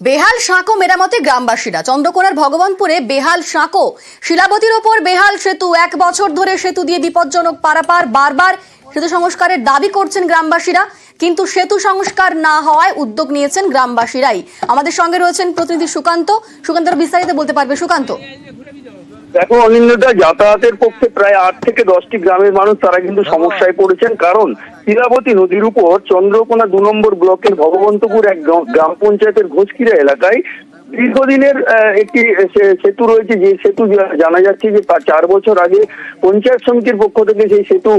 বেহাল সাঁকো মেরামতে গ্রামবাসীরা। চন্দ্রকোনার ভগবানপুরে বেহাল সাঁকো, শিলাবতীর ওপর বেহাল সেতু। 1 বছর ধরে সেতু দিয়ে বিপজ্জনক পারাপার। বারবার সেতু সংস্কারের দাবি করছেন গ্রামবাসীরা, কিন্তু সেতু সংস্কার না হওয়ায় উদ্যোগ নিয়েছেন গ্রামবাসীরাই। আমাদের সঙ্গে রয়েছেন প্রতিনিধি সুকান্ত। সুকান্ত বিস্তারিত বলতে পারবে? সুকান্ত, দেখো অনিন্দিতা, যাতায়াতের পক্ষে প্রায় 8 থেকে 10টি গ্রামের মানুষ তারা কিন্তু সমস্যায় পড়েছেন। কারণ শিলাবতী নদীর উপর চন্দ্রকোনা 2 নম্বর ব্লকের ভগবন্তপুর এক গ্রাম পঞ্চায়েতের ঘোষকিরা এলাকায় দীর্ঘদিনের একটি সেতু রয়েছে। যে সেতু জানা যাচ্ছে যে 4 বছর আগে পঞ্চায়েত সমিতির পক্ষ থেকে সেই সেতু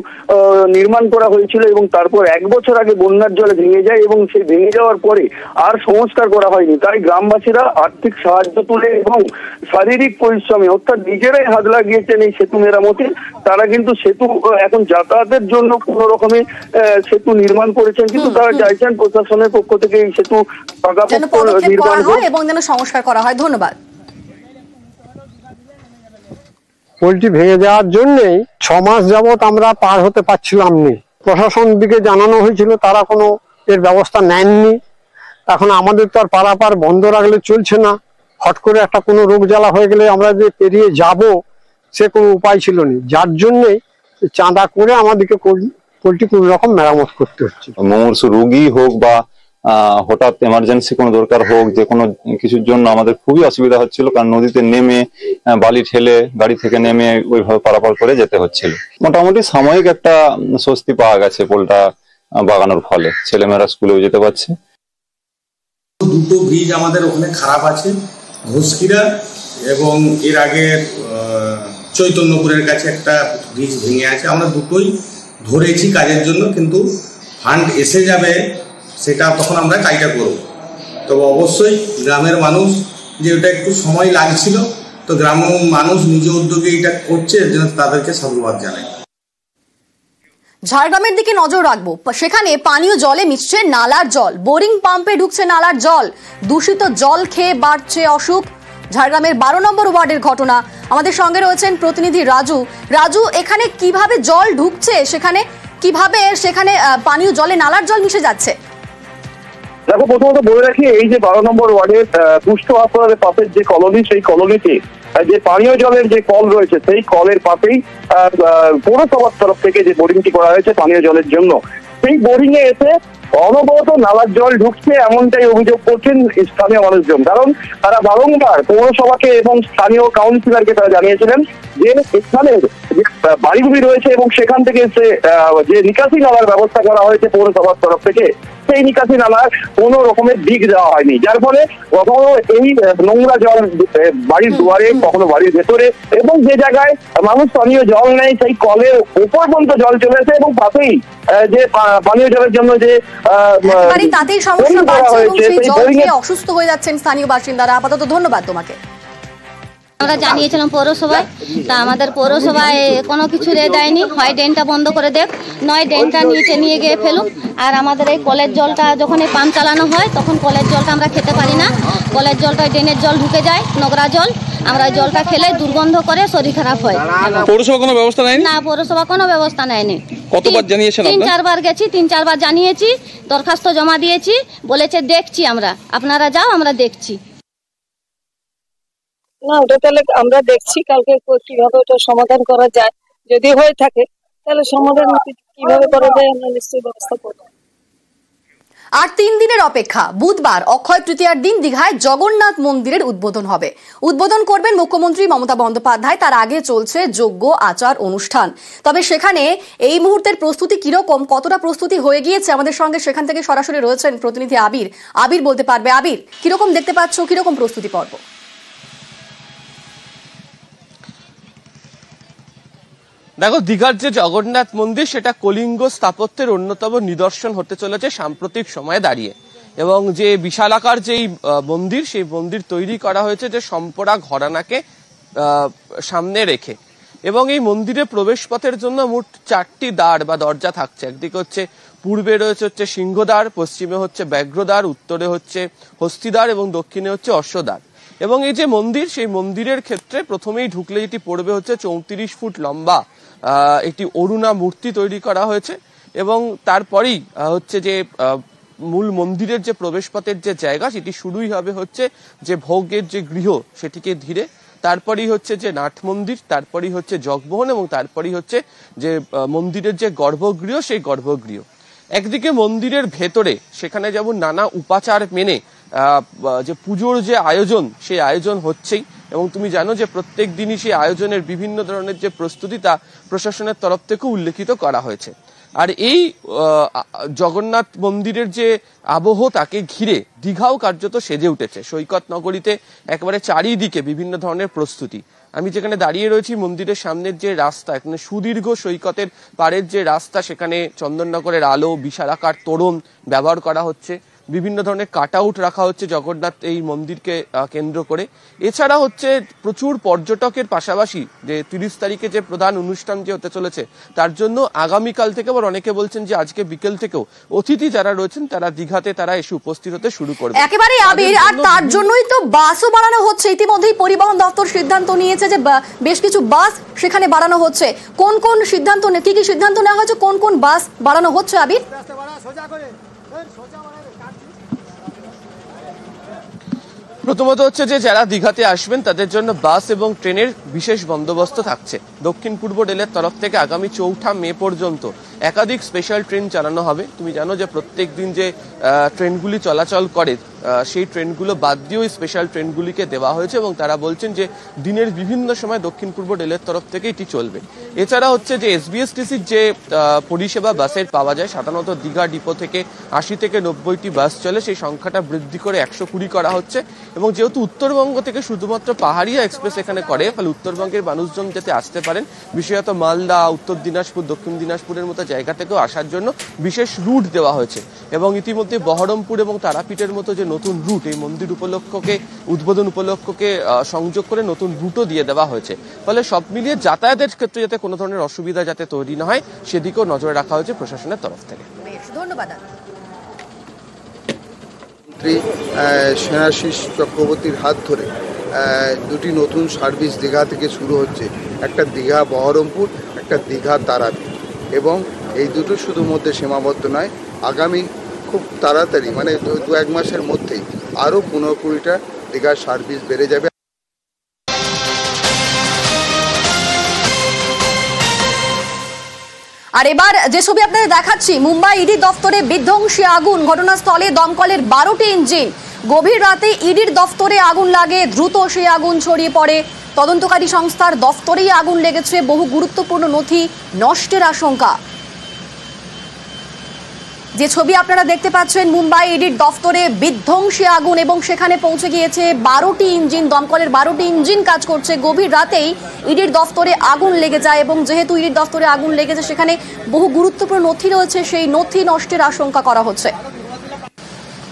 নির্মাণ করা হয়েছিল এবং তারপর 1 বছর আগে বন্যার জলে ভেঙে যায় এবং সেই ভেঙে যাওয়ার পরে আর সংস্কার করা হয়নি। তাই গ্রামবাসীরা আর্থিক সাহায্য তুলে এবং শারীরিক পরিশ্রমে অর্থাৎ নিজেরাই হাত লাগিয়েছেন এই সেতু মেরামতে। তারা কিন্তু সেতু এখন যাতায়াতের জন্য কোনো রকমের সেতু নির্মাণ করেছেন, কিন্তু তারা চাইছেন প্রশাসনের পক্ষ থেকে এই সেতু নির্মাণ হয় এবং যেন সংস্কার করা হয়। ধন্যবাদ। পোলট্রি ভেঙে যাওয়ার জন্যই 6 মাস যাবত আমরা পার হতে পারছিলাম না। প্রশাসন দিকে জানানো হয়েছিল, তারা কোনো এর ব্যবস্থা নেননি। এখন আমাদের তো আর পারাপার বন্ধ রাখলে চলছে না। হট করে একটা কোনো রোগ জ্বালা হয়ে গেলে আমরা যে পেরিয়ে যাব সে কোনো উপায় ছিল না, যার জন্যই চাঁদা করে আমাদেরকে পোলট্রি কোনো রকম মেরামত করতে হচ্ছে। মুমূর্ষু রোগী হোক বা হঠাৎ এমার্জেন্সি কোনো দরকার হোক, যে কোনো কিছুর জন্য আমাদের খুবই অসুবিধা হচ্ছিল, কারণ নদীতে নেমে বালি ঠেলে গাড়ি থেকে নেমে ওইভাবে পারাপার করে যেতে হচ্ছিল। মোটামুটি সাময়িক একটা স্বস্তি পাওয়া গেছে পোলটা বাগানোর ফলে, ছেলেমেয়েরা স্কুলেও যেতে পারছে। দুটো ব্রিজ আমাদের ওখানে খারাপ আছে, ঘোষকিরা এবং এর আগে চৈতন্যপুরের কাছে একটা ব্রিজ ভেঙে আছে। আমরা দুটোই ধরেছি কাজের জন্য, কিন্তু ফান্ড এসে যাবে সেটা তখন আমরা কাজটা করব। তবে অবশ্যই গ্রামের মানুষ, যে ওটা একটু সময় লাগছিল, তো গ্রামের মানুষ নিজ উদ্যোগে এটা করছে, এর জন্য তাদেরকে সাধুবাদ জানাই। ঝাড়গ্রামের দিকে নজর রাখবো। সেখানে পানীয় জলে মিশছে নালার জল, বোরিং পাম্পে ঢুকছে নালার জল। দূষিত জল খেয়ে বাড়ছে অসুখ। ঝাড়গ্রামের 12 নম্বর ওয়ার্ডের ঘটনা। আমাদের সঙ্গে রয়েছেন প্রতিনিধি রাজু। রাজু, এখানে কিভাবে জল ঢুকছে, কিভাবে সেখানে পানীয় জলে নালার জল মিশে যাচ্ছে? দেখো, প্রথমত বলে রাখি, এই যে 12 নম্বর ওয়ার্ডের দুষ্ট হাসপাতালের পাশের যে কলোনি, সেই কলোনিতে যে পানীয় জলের যে কল রয়েছে, সেই কলের পাশেই পৌরসভার তরফ থেকে যে বোরিংটি করা হয়েছে পানীয় জলের জন্য, সেই বোরিং এ এসে অনবরত নালার জল ঢুকছে, এমনটাই অভিযোগ করছেন স্থানীয় মানুষজন। কারণ তারা বারংবার পৌরসভাকে এবং স্থানীয় কাউন্সিলরকে তারা জানিয়েছিলেন যে স্থানের যে বাড়িগুলি রয়েছে এবং সেখান থেকে যে নিকাশি নালার ব্যবস্থা করা হয়েছে পৌরসভার তরফ থেকে, সেই নিকাশি নালার কোনো রকমের দিক দেওয়া হয়নি, যার ফলে কখনো এই নোংরা জল বাড়ির দুয়ারে, কখনো বাড়ির ভেতরে, এবং যে জায়গায় মানুষ পানীয় জল নেই সেই কলের উপর পর্যন্ত জল চলে আসে এবং পাশেই যে পানীয় জলের জন্য যে তাতেই সমস্যা বাড়ছে এবং সেই জল খেয়ে অসুস্থ হয়ে যাচ্ছেন স্থানীয় বাসিন্দারা। আপাতত ধন্যবাদ তোমাকে। আমরা জানিয়েছিলাম পৌরসভায়, তা আমাদের পৌরসভায় কোনো কিছু দেয়নি। হয় ড্রেনটা বন্ধ করে দেখ, নয় ড্রেনটা নিচে নিয়ে গিয়ে ফেলুক। আর আমাদের এই কলের জলটা যখন এই পাম্প চালানো হয়, তখন কলের জলটা আমরা খেতে পারি না। কলের জলটা ড্রেনের জল ঢুকে যায়, নোংরা জল। আমরা জলটা খেলে দুর্গন্ধ করে, শরীর খারাপ হয়। পৌরসভা কোনো ব্যবস্থা নেয়নি? না, পৌরসভা কোনো ব্যবস্থা নেয়নি। কতবার জানিয়েছেন? 3-4 বার গেছি, 3-4 বার জানিয়েছি, দরখাস্ত জমা দিয়েছি। বলেছে দেখছি আমরা, আপনারা যাও, আমরা দেখছি। না, ওটা তাহলে আমরা দেখছি কালকে কিভাবে ওটা সমাধান করা যায়। যদি হয়ে থাকে তাহলে সমাধান কিভাবে করা যায় আমরা নিশ্চয়ই ব্যবস্থা করব। আর 3 দিনের অপেক্ষা। বুধবার অক্ষয় তৃতীয়ার দিন দীঘায় জগন্নাথ মন্দিরের উদ্বোধন হবে। উদ্বোধন করবেন মুখ্যমন্ত্রী মমতা বন্দ্যোপাধ্যায়। তার আগে চলছে যজ্ঞ আচার অনুষ্ঠান। তবে সেখানে এই মুহূর্তের প্রস্তুতি কিরকম, কতটা প্রস্তুতি হয়ে গিয়েছে, আমাদের সঙ্গে সেখান থেকে সরাসরি রয়েছেন প্রতিনিধি আবির। আবির বলতে পারবে। আবির, কিরকম দেখতে পাচ্ছ, কিরকম প্রস্তুতি পর্ব? দেখো, দীঘার যে জগন্নাথ মন্দির, সেটা কলিঙ্গ স্থাপত্যের অন্যতম নিদর্শন হতে চলেছে সাম্প্রতিক সময়ে দাঁড়িয়ে। এবং যে বিশালাকার যেই মন্দির, সেই মন্দির তৈরি করা হয়েছে যে সম্পরা ঘরানাকে সামনে রেখে। এবং এই মন্দিরে প্রবেশ পথের জন্য মোট 4টি দ্বার বা দরজা থাকছে। একদিকে হচ্ছে পূর্বে রয়েছে সিংহদ্বার, পশ্চিমে হচ্ছে ব্যাঘ্রদ্বার, উত্তরে হচ্ছে হস্তিদ্বার এবং দক্ষিণে হচ্ছে অশ্বদ্বার। এবং এই যে মন্দির, সেই মন্দিরের ক্ষেত্রে প্রথমেই ঢুকলে যেটি পড়বে হচ্ছে 34 ফুট লম্বা একটি অরুণা মূর্তি তৈরি করা হয়েছে। এবং তারপরেই হচ্ছে যে মূল মন্দিরের যে প্রবেশপথের যে জায়গা সেটি শুরুই হবে হচ্ছে যে ভোগের যে গৃহ সেটিকে ধীরে, তারপরেই হচ্ছে যে নাট মন্দির, তারপরেই হচ্ছে জগমোহন এবং তারপরেই হচ্ছে যে মন্দিরের যে গর্ভগৃহ সেই গর্ভগৃহ। একদিকে মন্দিরের ভেতরে সেখানে যেমন নানা উপাচার মেনে যে পুজোর যে আয়োজন সেই আয়োজন হচ্ছেই, এবং তুমি জানো যে প্রত্যেক দিনই সেই আয়োজনের বিভিন্ন ধরনের যে প্রস্তুতি তা প্রশাসনের তরফ থেকে উল্লেখিত করা হয়েছে। আর এই জগন্নাথ মন্দিরের যে আবহ তাকে ঘিরে দীঘাও কার্যত সেজে উঠেছে। সৈকত নগরীতে একেবারে চারিদিকে বিভিন্ন ধরনের প্রস্তুতি। আমি যেখানে দাঁড়িয়ে রয়েছি মন্দিরের সামনের যে রাস্তা, এখানে সুদীর্ঘ সৈকতের পাড়ের যে রাস্তা, সেখানে চন্দননগরের আলো, বিশালাকার তোরণ ব্যবহার করা হচ্ছে, বিভিন্ন ধরনের কাট আউট রাখা হচ্ছে জগন্নাথ এই মন্দিরকে কেন্দ্র করে। এছাড়া হচ্ছে প্রচুর পর্যটকের পাশাপাশি যে 30 তারিখে যে প্রধান অনুষ্ঠান যে হতে চলেছে তার জন্য আগামীকাল থেকে, আবার অনেকে বলছেন যে আজকে বিকেল থেকেও অতিথি যারা রয়েছেন তারা দীঘাতে তারা এসে উপস্থিত হতে শুরু করবে। একেবারে আবির, আর তার জন্যই তো বাসও বাড়ানো হচ্ছে। ইতিমধ্যেই পরিবহন দপ্তর সিদ্ধান্ত নিয়েছে যে বেশ কিছু বাস সেখানে বাড়ানো হচ্ছে। কোন কোন সিদ্ধান্ত, কি কি সিদ্ধান্ত নেওয়া হয়েছে, কোন কোন বাস বাড়ানো হচ্ছে আবির? প্রথমত হচ্ছে যে যারা দীঘাতে আসবেন তাদের জন্য বাস এবং ট্রেনের বিশেষ বন্দোবস্ত থাকছে। দক্ষিণ পূর্ব রেলের তরফ থেকে আগামী 4 মে পর্যন্ত একাধিক স্পেশাল ট্রেন চালানো হবে। তুমি জানো যে প্রত্যেক দিন যে ট্রেনগুলি চলাচল করে সেই ট্রেনগুলো বাদ দিয়েও স্পেশাল ট্রেনগুলিকে দেওয়া হয়েছে, এবং তারা বলছেন যে দিনের বিভিন্ন সময় দক্ষিণ পূর্ব রেলের তরফ থেকে এটি চলবে। এছাড়া হচ্ছে যে এসবিএসটিসির যে পরিষেবা বাসের পাওয়া যায়, সাধারণত দীঘা ডিপো থেকে 80 থেকে 90টি বাস চলে, সেই সংখ্যাটা বৃদ্ধি করে 120 করা হচ্ছে। এবং যেহেতু উত্তরবঙ্গ থেকে শুধুমাত্র পাহাড়িয়া এক্সপ্রেস এখানে করে, ফলে উত্তরবঙ্গের মানুষজন যাতে আসতে পারেন, বিশেষত মালদা, উত্তর দিনাজপুর, দক্ষিণ দিনাজপুরের মতো জায়গা থেকেও আসার জন্য বিশেষ রুট দেওয়া হয়েছে। এবং ইতিমধ্যে বহরমপুর এবং তারাপীঠের মতো যে নতুন রুট, এই মন্দির উপলক্ষকে উদ্বোধন উপলক্ষকে সংযোগ করে নতুন রুটও দিয়ে দেওয়া হয়েছে। ফলে সব মিলিয়ে যাতায়াতের ক্ষেত্রে যাতে কোনো ধরনের অসুবিধা যাতে তৈরি না হয় সেদিকেও নজর রাখা হয়েছে প্রশাসনের তরফ থেকে। ধন্যবাদ। সেনাশিস চক্রবর্তীর হাত ধরে দুটি নতুন সার্ভিস দীঘা থেকে শুরু হচ্ছে, একটা দীঘা বহরমপুর, একটা দীঘা তারাপীঠ। এবং এই দুটো শুধু মধ্যে সীমাবদ্ধ নয়, আগামী খুব তাড়াতাড়ি মানে 2-1 মাসের মধ্যেই আরও 15-20টা দীঘার সার্ভিস বেড়ে যাবে। আর এবার যে ছবি আপনাদের দেখাচ্ছি, মুম্বাই ইডি দফতরে বিধ্বংসী আগুন, ঘটনাস্থলে দমকলের 12টি ইঞ্জিন। গভীর রাতে ইডির দফতরে আগুন লাগে, দ্রুত সেই আগুন ছড়িয়ে পড়ে তদন্তকারী সংস্থার দফতরেই আগুন লেগেছে, বহু গুরুত্বপূর্ণ নথি নষ্টের আশঙ্কা। যে ছবি আপনারা দেখতে পাচ্ছেন, মুম্বাই ইডির দফতরে বিধ্বংসী আগুন, এবং সেখানে পৌঁছে গিয়েছে 12টি ইঞ্জিন, দমকলের 12টি ইঞ্জিন কাজ করছে। গভীর রাতেই ইডির দফতরে আগুন লেগে যায়, এবং যেহেতু ইডির দফতরে আগুন লেগেছে সেখানে বহু গুরুত্বপূর্ণ নথি রয়েছে, সেই নথি নষ্টের আশঙ্কা করা হচ্ছে।